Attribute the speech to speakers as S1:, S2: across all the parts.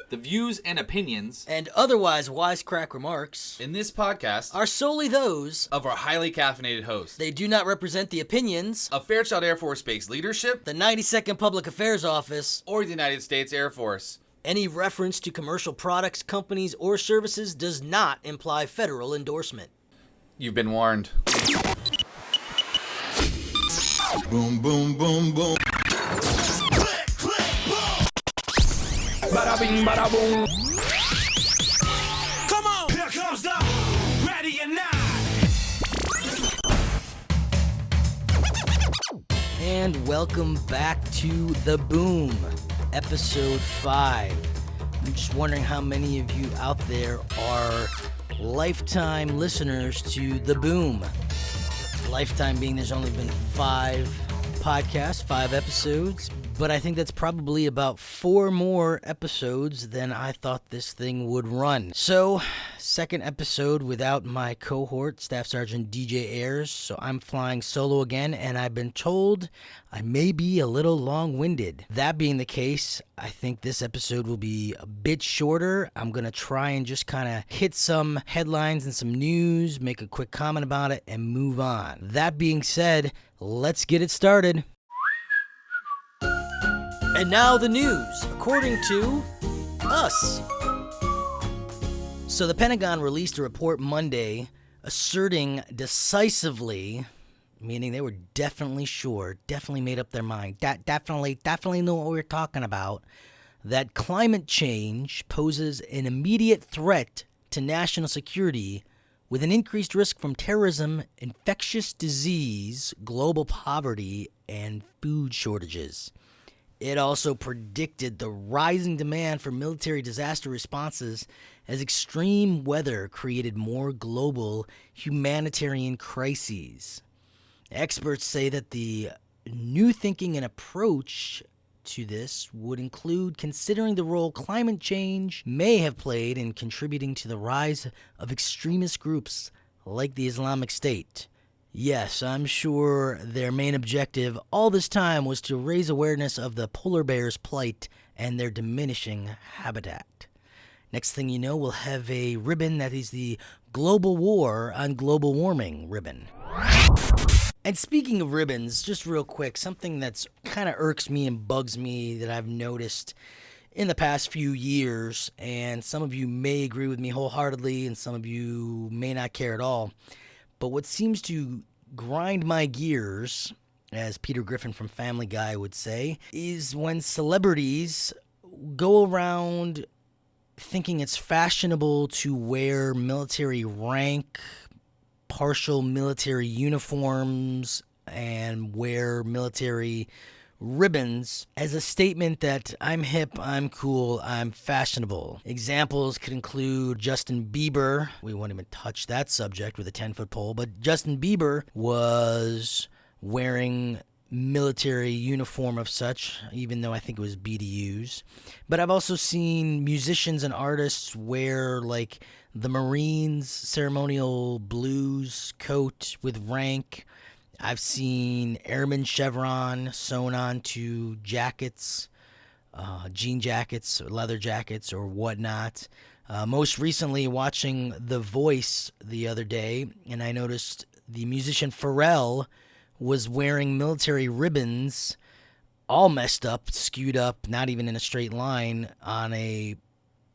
S1: The views and opinions
S2: and otherwise wisecrack remarks
S1: in this podcast
S2: are solely those
S1: of our highly caffeinated hosts.
S2: They do not represent the opinions
S1: of Fairchild Air Force Base leadership,
S2: the 92nd Public Affairs Office,
S1: or the United States Air Force.
S2: Any reference to commercial products, companies, or services does not imply federal endorsement.
S1: You've been warned.
S3: Boom, boom, boom, boom.
S4: Bada bing, bada boom. Come on, here comes the ready or not.
S2: And welcome back to The Boom, episode 5. I'm just wondering how many of you out there are lifetime listeners to The Boom. Lifetime being there's only been 5 podcasts, 5 episodes, but I think that's probably about 4 more episodes than I thought this thing would run. So, second episode without my cohort, Staff Sergeant DJ Ayers, so I'm flying solo again, and I've been told I may be a little long-winded. That being the case, I think this episode will be a bit shorter. I'm going to try and just kind of hit some headlines and some news, make a quick comment about it, and move on. That being said, let's get it started. And now the news, according to us. So the Pentagon released a report Monday asserting decisively, meaning they were definitely sure, definitely made up their mind, definitely knew what we were talking about, that climate change poses an immediate threat to national security with an increased risk from terrorism, infectious disease, global poverty, and food shortages. It also predicted the rising demand for military disaster responses as extreme weather created more global humanitarian crises. Experts say that the new thinking and approach to this would include considering the role climate change may have played in contributing to the rise of extremist groups like the Islamic State. Yes, I'm sure their main objective all this time was to raise awareness of the polar bear's plight and their diminishing habitat. Next thing you know, we'll have a ribbon that is the Global War on Global Warming ribbon. And speaking of ribbons, just real quick, something that's kind of irks me and bugs me that I've noticed in the past few years, and some of you may agree with me wholeheartedly and some of you may not care at all. But what seems to grind my gears, as Peter Griffin from Family Guy would say, is when celebrities go around thinking it's fashionable to wear military rank, partial military uniforms, and wear military ribbons as a statement that I'm hip, I'm cool, I'm fashionable. Examples could include Justin Bieber. We won't even touch that subject with a 10-foot pole, but Justin Bieber was wearing military uniform of such, even though I think it was BDUs. But I've also seen musicians and artists wear like the Marines ceremonial blues coat with rank. I've seen airman chevron sewn onto jackets, jean jackets, or leather jackets, or whatnot. Most recently, watching The Voice the other day, and I noticed the musician Pharrell was wearing military ribbons, all messed up, skewed up, not even in a straight line, on a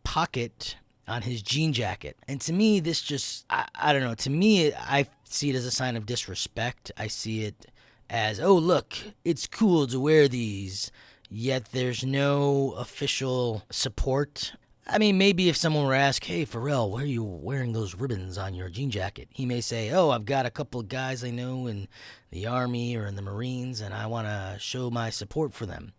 S2: pocket on his jean jacket. And to me, this just, I don't know, to me, I see it as a sign of disrespect. I see it as, oh, look, it's cool to wear these, yet there's no official support. I mean, maybe if someone were asked, hey, Pharrell, why are you wearing those ribbons on your jean jacket? He may say, oh, I've got a couple of guys I know in the Army or in the Marines, and I want to show my support for them.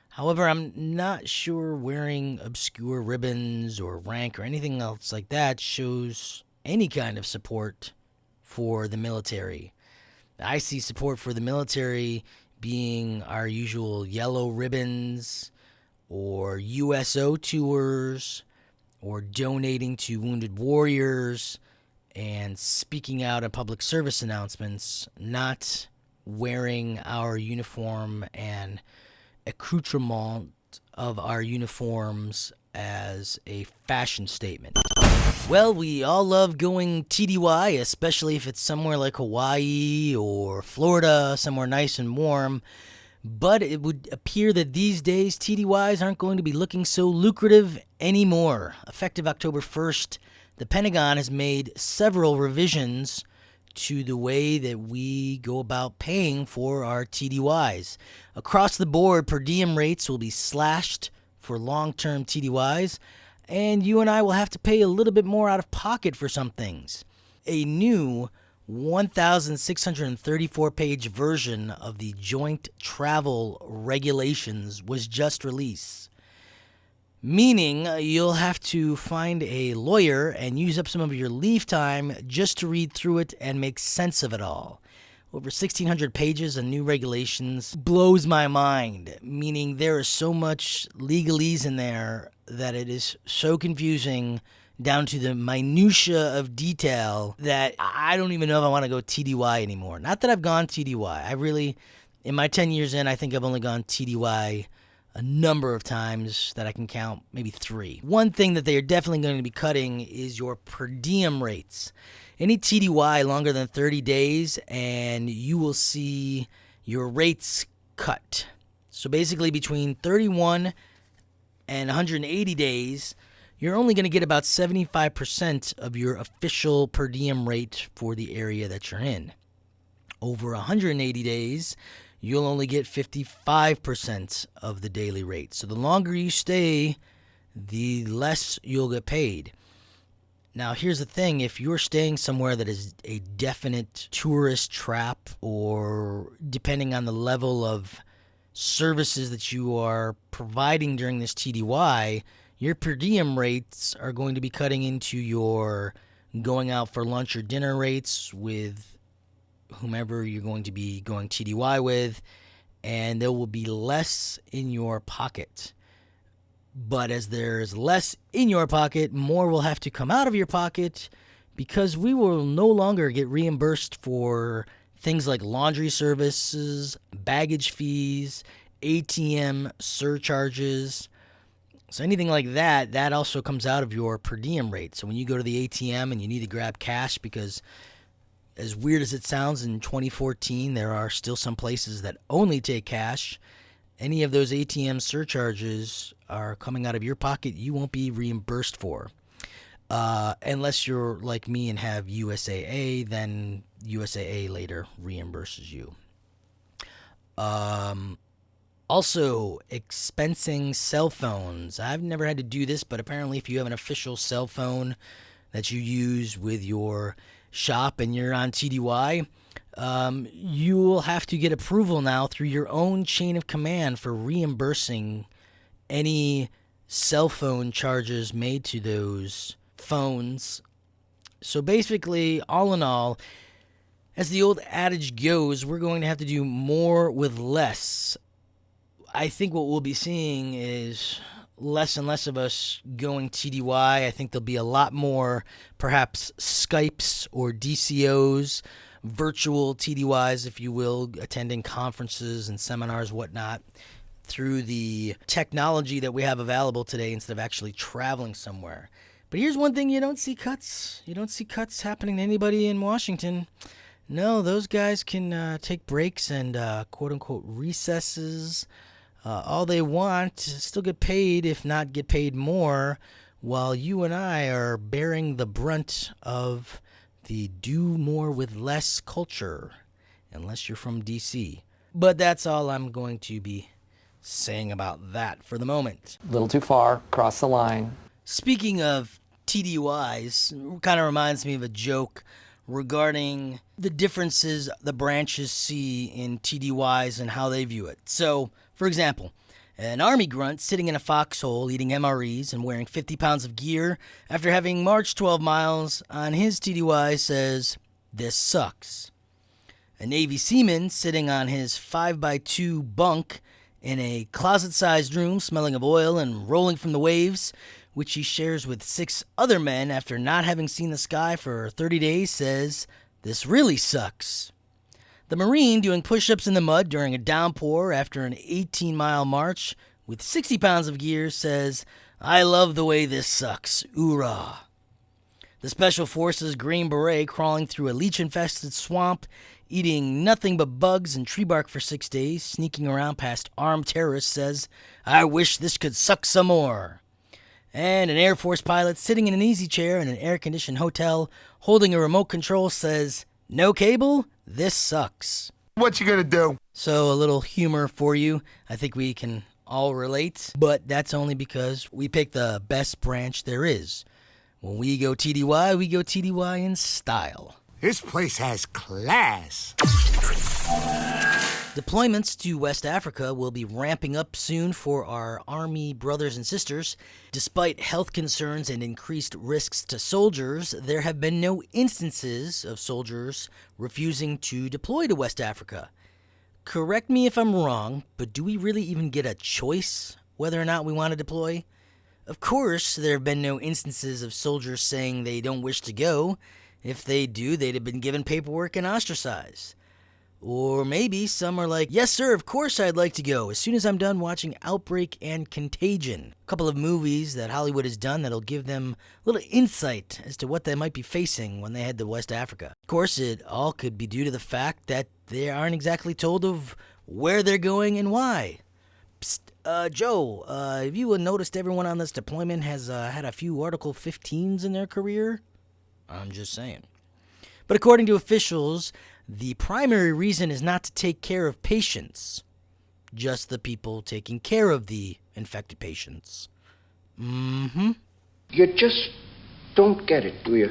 S2: However, I'm not sure wearing obscure ribbons or rank or anything else like that shows any kind of support for the military. I see support for the military being our usual yellow ribbons or USO tours or donating to wounded warriors and speaking out in public service announcements, not wearing our uniform and accoutrement of our uniforms as a fashion statement. Well, we all love going TDY, especially if it's somewhere like Hawaii or Florida, somewhere nice and warm. But it would appear that these days TDYs aren't going to be looking so lucrative anymore. Effective October 1st, the Pentagon has made several revisions to the way that we go about paying for our TDYs. Across the board, per diem rates will be slashed for long-term TDYs, and you and I will have to pay a little bit more out of pocket for some things. A new 1,634-page version of the Joint Travel Regulations was just released, meaning you'll have to find a lawyer and use up some of your leave time just to read through it and make sense of it all. Over 1,600 pages of new regulations blows my mind, meaning there is so much legalese in there that it is so confusing down to the minutia of detail that I don't even know if I want to go TDY anymore. Not that I've gone TDY. I really, in my 10 years in, I think I've only gone TDY a number of times that I can count, maybe 3. One thing that they are definitely going to be cutting is your per diem rates. Any TDY longer than 30 days and you will see your rates cut. So basically between 31 and 180 days, you're only going to get about 75% of your official per diem rate for the area that you're in. Over 180 days, you'll only get 55% of the daily rate. So the longer you stay, the less you'll get paid. Now, here's the thing. If you're staying somewhere that is a definite tourist trap, or depending on the level of services that you are providing during this TDY, your per diem rates are going to be cutting into your going out for lunch or dinner rates with whomever you're going to be going TDY with, and there will be less in your pocket. But as there's less in your pocket, more will have to come out of your pocket, because we will no longer get reimbursed for things like laundry services, baggage fees, ATM surcharges. So anything like that, that also comes out of your per diem rate. So when you go to the ATM and you need to grab cash, because as weird as it sounds, in 2014, there are still some places that only take cash. Any of those ATM surcharges are coming out of your pocket, you won't be reimbursed for. Unless you're like me and have USAA, then USAA later reimburses you. Also, expensing cell phones. I've never had to do this, but apparently if you have an official cell phone that you use with your shop and you're on TDY, you will have to get approval now through your own chain of command for reimbursing any cell phone charges made to those phones. So basically, all in all, as the old adage goes, we're going to have to do more with less. I think what we'll be seeing is less and less of us going TDY. I think there'll be a lot more, perhaps, Skypes or DCOs, virtual TDYs, if you will, attending conferences and seminars, whatnot, through the technology that we have available today instead of actually traveling somewhere. But here's one thing you don't see cuts. You don't see cuts happening to anybody in Washington. No, those guys can take breaks and quote-unquote recesses. All they want is still get paid, if not get paid more, while you and I are bearing the brunt of the do more with less culture, unless you're from D.C. But that's all I'm going to be saying about that for the moment.
S5: A little too far, cross the line.
S2: Speaking of TDYs, kind of reminds me of a joke regarding the differences the branches see in TDYs and how they view it. So, for example, an army grunt sitting in a foxhole eating MREs and wearing 50 pounds of gear after having marched 12 miles on his TDY says, "This sucks." A Navy seaman sitting on his 5x2 bunk in a closet-sized room smelling of oil and rolling from the waves, which he shares with 6 other men after not having seen the sky for 30 days, says, "This really sucks." The Marine doing push-ups in the mud during a downpour after an 18-mile march with 60 pounds of gear says, I love the way this sucks. Oorah. The Special Forces Green Beret crawling through a leech-infested swamp, eating nothing but bugs and tree bark for 6 days, sneaking around past armed terrorists says, I wish this could suck some more. And an Air Force pilot sitting in an easy chair in an air-conditioned hotel holding a remote control says, no cable? This sucks.
S3: What you gonna do?
S2: So a little humor for you. I think we can all relate, but that's only because we pick the best branch there is. When we go TDY in style.
S3: This place has class.
S2: Deployments to West Africa will be ramping up soon for our Army brothers and sisters. Despite health concerns and increased risks to soldiers, there have been no instances of soldiers refusing to deploy to West Africa. Correct me if I'm wrong, but do we really even get a choice whether or not we want to deploy? Of course, there have been no instances of soldiers saying they don't wish to go. If they do, they'd have been given paperwork and ostracized. Or maybe some are like, yes sir, of course I'd like to go, as soon as I'm done watching Outbreak and Contagion. A couple of movies that Hollywood has done that'll give them a little insight as to what they might be facing when they head to West Africa. Of course, it all could be due to the fact that they aren't exactly told of where they're going and why. Psst, Joe, have you noticed everyone on this deployment has had a few Article 15s in their career? I'm just saying. But according to officials, the primary reason is not to take care of patients, just the people taking care of the infected patients. You
S6: just don't get it, do you?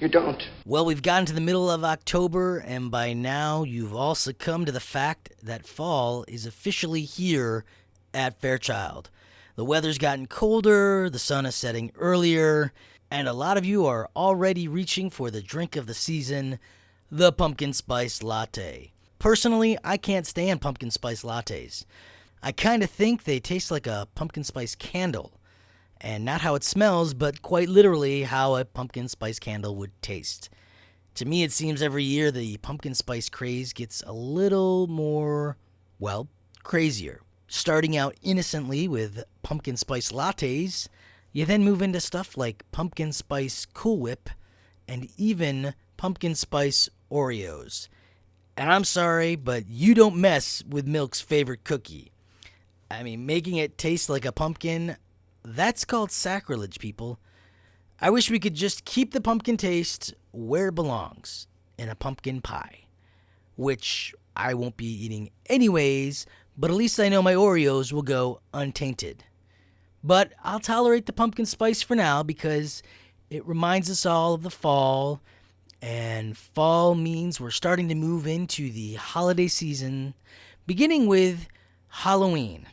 S6: You don't.
S2: Well, we've gotten to the middle of October, and by now you've all succumbed to the fact that fall is officially here at Fairchild. The weather's gotten colder, the sun is setting earlier, and a lot of you are already reaching for the drink of the season, the pumpkin spice latte. Personally, I can't stand pumpkin spice lattes. I kind of think they taste like a pumpkin spice candle. And not how it smells, but quite literally how a pumpkin spice candle would taste. To me, it seems every year the pumpkin spice craze gets a little more, well, crazier. Starting out innocently with pumpkin spice lattes, you then move into stuff like pumpkin spice Cool Whip and even pumpkin spice Oreos. And I'm sorry, but you don't mess with Milk's favorite cookie. I mean, making it taste like a pumpkin, that's called sacrilege, people. I wish we could just keep the pumpkin taste where it belongs, in a pumpkin pie. Which I won't be eating anyways, but at least I know my Oreos will go untainted. But I'll tolerate the pumpkin spice for now because it reminds us all of the fall, and fall means we're starting to move into the holiday season, beginning with Halloween.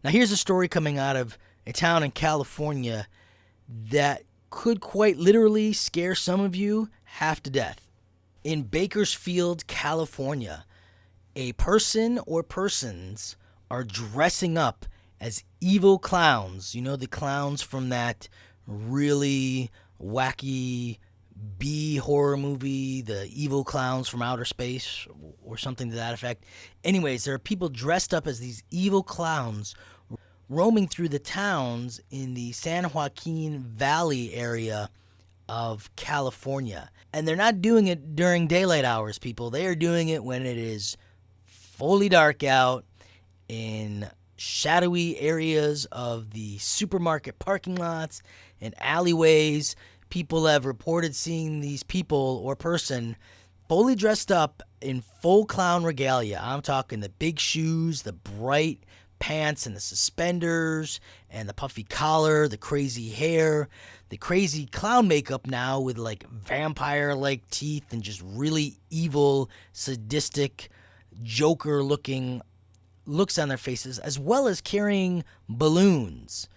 S2: Now here's a story coming out of a town in California that could quite literally scare some of you half to death. In Bakersfield, California, a person or persons are dressing up as evil clowns. You know, the clowns from that really wacky B horror movie, The Evil Clowns from Outer Space, or something to that effect. Anyways, there are people dressed up as these evil clowns roaming through the towns in the San Joaquin Valley area of California. And they're not doing it during daylight hours, people. They are doing it when it is fully dark out in shadowy areas of the supermarket parking lots and alleyways. People have reported seeing these people or person fully dressed up in full clown regalia. I'm talking the big shoes, the bright pants and the suspenders and the puffy collar, the crazy hair, the crazy clown makeup now with like vampire-like teeth and just really evil, sadistic, Joker-looking looks on their faces, as well as carrying balloons.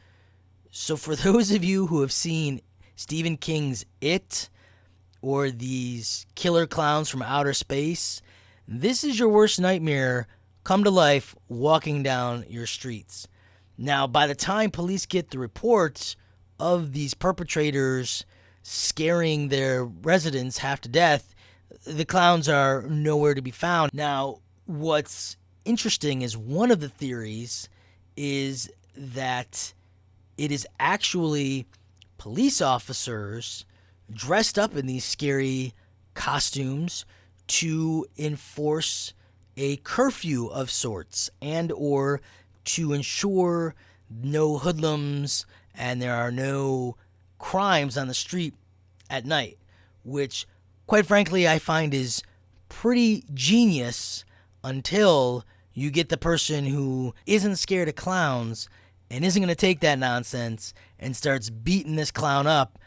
S2: So for those of you who have seen Stephen King's It or these killer clowns from outer space, this is your worst nightmare come to life walking down your streets. Now, by the time police get the reports of these perpetrators scaring their residents half to death, the clowns are nowhere to be found. Now, what's interesting is one of the theories is that It is actually police officers dressed up in these scary costumes to enforce a curfew of sorts and or to ensure no hoodlums and there are no crimes on the street at night, which, quite frankly, I find is pretty genius until you get the person who isn't scared of clowns and isn't going to take that nonsense and starts beating this clown up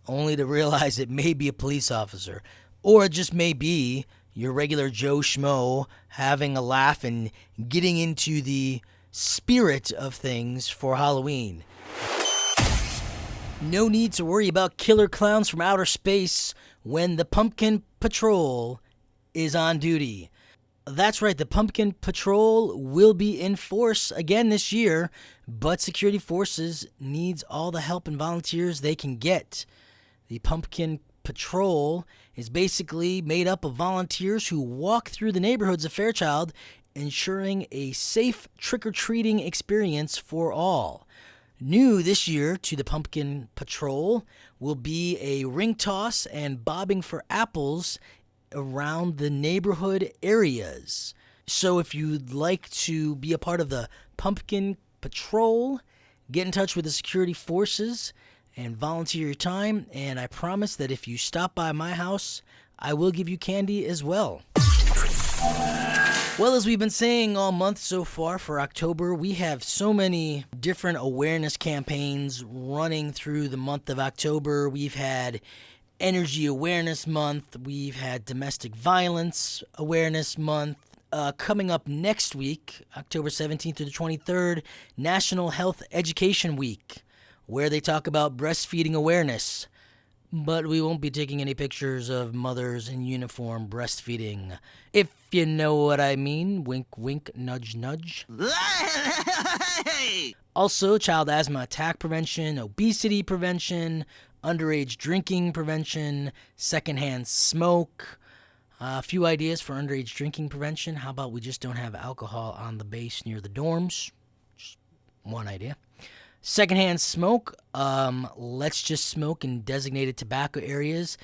S2: only to realize it may be a police officer. Or it just may be your regular Joe Schmo having a laugh and getting into the spirit of things for Halloween. No need to worry about killer clowns from outer space when the Pumpkin Patrol is on duty. That's right, the Pumpkin Patrol will be in force again this year, but security forces needs all the help and volunteers they can get. The Pumpkin Patrol is basically made up of volunteers who walk through the neighborhoods of Fairchild, ensuring a safe trick-or-treating experience for all. New this year to the Pumpkin Patrol will be a ring toss and bobbing for apples around the neighborhood areas. So if you'd like to be a part of the Pumpkin Patrol, get in touch with the security forces and volunteer your time, and I promise that if you stop by my house, I will give you candy as well. Well, as we've been saying all month so far for October, we have so many different awareness campaigns running through the month of October. We've had Energy Awareness Month. We've had Domestic Violence Awareness Month. Coming up next week, October 17th through the 23rd, National Health Education Week, where they talk about breastfeeding awareness. But we won't be taking any pictures of mothers in uniform breastfeeding. If you know what I mean. Wink, wink, nudge, nudge. Also, child asthma attack prevention, obesity prevention, underage drinking prevention, secondhand smoke. A few ideas for underage drinking prevention. How about we just don't have alcohol on the base near the dorms? Just one idea. Secondhand smoke, let's just smoke in designated tobacco areas,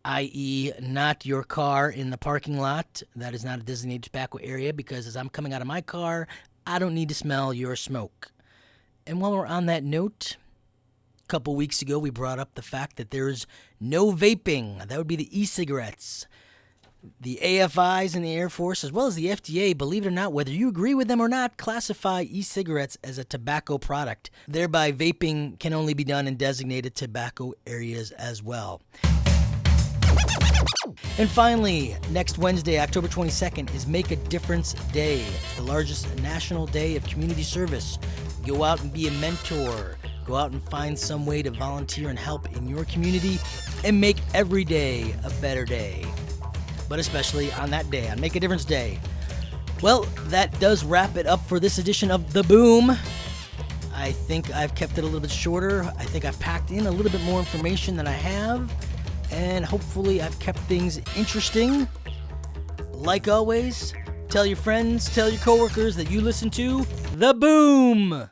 S2: i.e. not your car in the parking lot. That is not a designated tobacco area because as I'm coming out of my car, I don't need to smell your smoke. And while we're on that note, a couple weeks ago we brought up the fact that there's no vaping. That would be the e-cigarettes. The AFIs and the Air Force, as well as the FDA, believe it or not, whether you agree with them or not, classify e-cigarettes as a tobacco product. Thereby, vaping can only be done in designated tobacco areas as well. And finally, next Wednesday, October 22nd, is Make a Difference Day. It's the largest national day of community service. Go out and be a mentor. Go out and find some way to volunteer and help in your community and make every day a better day. But especially on that day, on Make a Difference Day. Well, that does wrap it up for this edition of The Boom. I think I've kept it a little bit shorter. I think I've packed in a little bit more information than I have. And hopefully I've kept things interesting. Like always, tell your friends, tell your coworkers that you listen to The Boom.